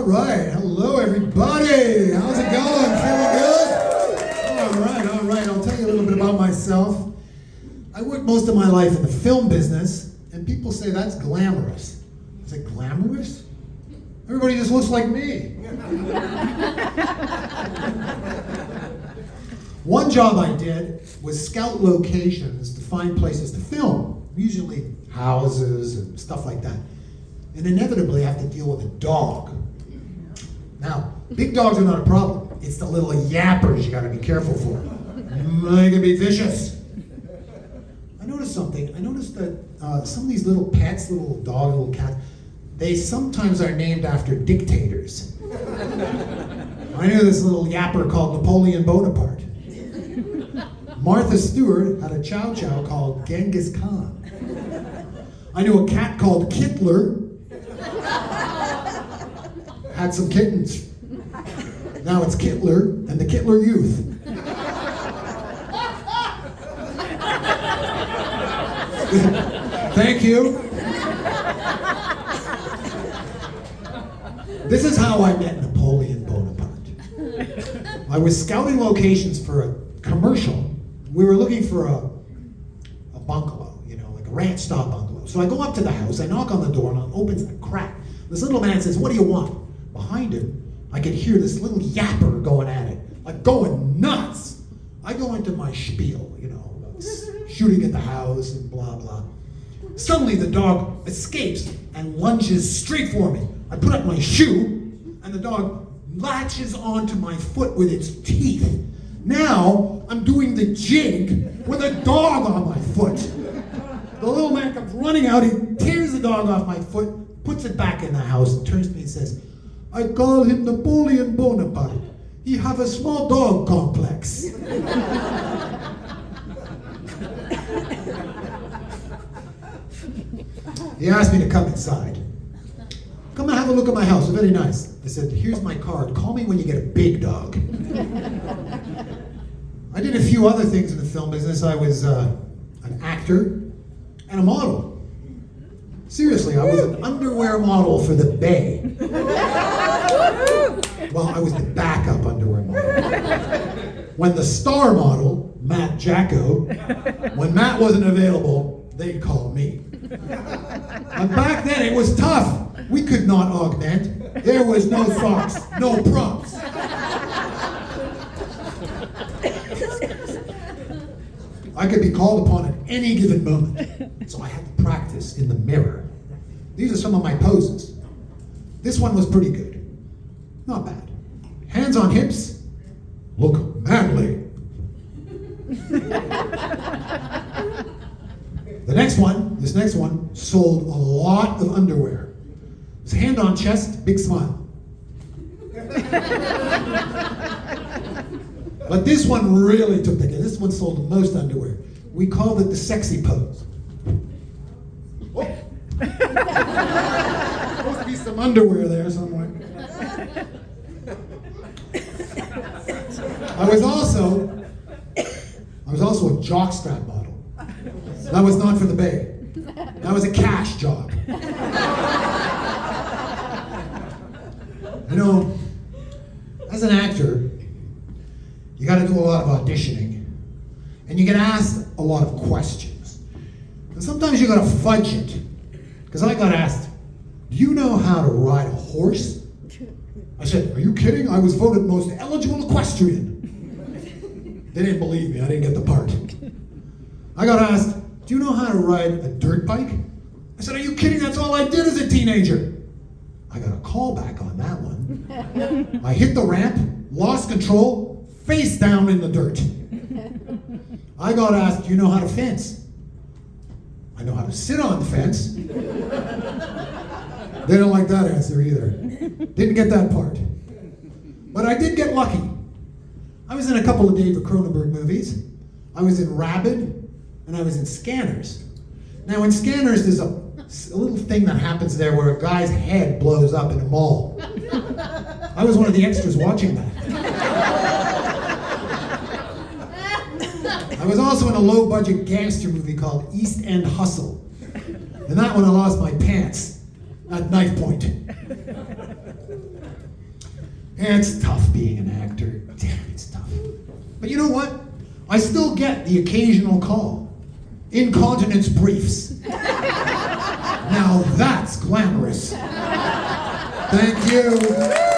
right. Hello, everybody. How's it going? Feeling good? All right. I'll tell you a little bit about myself. I worked most of my life in the film business, and people say that's glamorous. I say, glamorous? Everybody just looks like me. One job I did was scout locations to find places to film, usually houses and stuff like that. And inevitably I have to deal with a dog. Now, big dogs are not a problem. It's the little yappers you gotta be careful for. They can be vicious. I noticed something. I noticed that some of these little pets, little dogs, little cats, they sometimes are named after dictators. I knew this little yapper called Napoleon Bonaparte. Martha Stewart had a chow chow called Genghis Khan. I knew a cat called Kittler. Had some kittens. Now it's Kittler and the Kittler Youth. Thank you. This is how I met Napoleon Bonaparte. I was scouting locations for a commercial. We were looking for a bungalow, like a ranch style bungalow. So I go up to the house, I knock on the door, and it opens a crack. This little man says, "What do you want?" Behind him, I could hear this little yapper going at it, like going nuts. I go into my spiel, shooting at the house and blah, blah. Suddenly the dog escapes and lunges straight for me. I put up my shoe, and the dog latches onto my foot with its teeth. Now, I'm doing the jig with a dog on my foot. The little man comes running out, he tears the dog off my foot, puts it back in the house, and turns to me and says, "I call him Napoleon Bonaparte. He have a small dog complex." He asked me to come inside. "Come and have a look at my house, it's very nice." I said, "Here's my card, call me when you get a big dog." I did a few other things in the film business. I was an actor and a model. Seriously, I was an underwear model for the Bay. Well, I was the backup underwear model. When the star model, Matt Jacko, when Matt wasn't available, they'd call me. And back then it was tough. We could not augment. There was no socks, no props. I could be called upon at any given moment, so I had to practice in the mirror. These are some of my poses. This one was pretty good. Not bad. Hands on hips, look manly. This next one, sold a lot of underwear. It was hand on chest, big smile. But this one really took the cake. This one sold the most underwear. We called it the sexy pose. Oh. Supposed to be some underwear there somewhere. I was also a jockstrap model. That was not for the Bay. That was a cash job. As an actor, you got to do a lot of auditioning, and you get asked a lot of questions. And sometimes you got to fudge it, because I got asked, "Do you know how to ride a horse?" I said, "Are you kidding? I was voted most eligible equestrian." They didn't believe me. I didn't get the part. I got asked, "Do you know how to ride a dirt bike?" I said, "Are you kidding? That's all I did as a teenager." I got a call back on that one. I hit the ramp, lost control, face down in the dirt. I got asked, "Do you know how to fence?" I know how to sit on the fence. They don't like that answer either. Didn't get that part. But I did get lucky. I was in a couple of David Cronenberg movies. I was in Rabid, and I was in Scanners. Now in Scanners, there's a little thing that happens there where a guy's head blows up in a mall. I was one of the extras watching that. I was also in a low-budget gangster movie called East End Hustle. And that one I lost my pants at knife point. It's tough being an actor. Damn, it's tough. But you know what? I still get the occasional call. Incontinence briefs. Now that's glamorous. Thank you.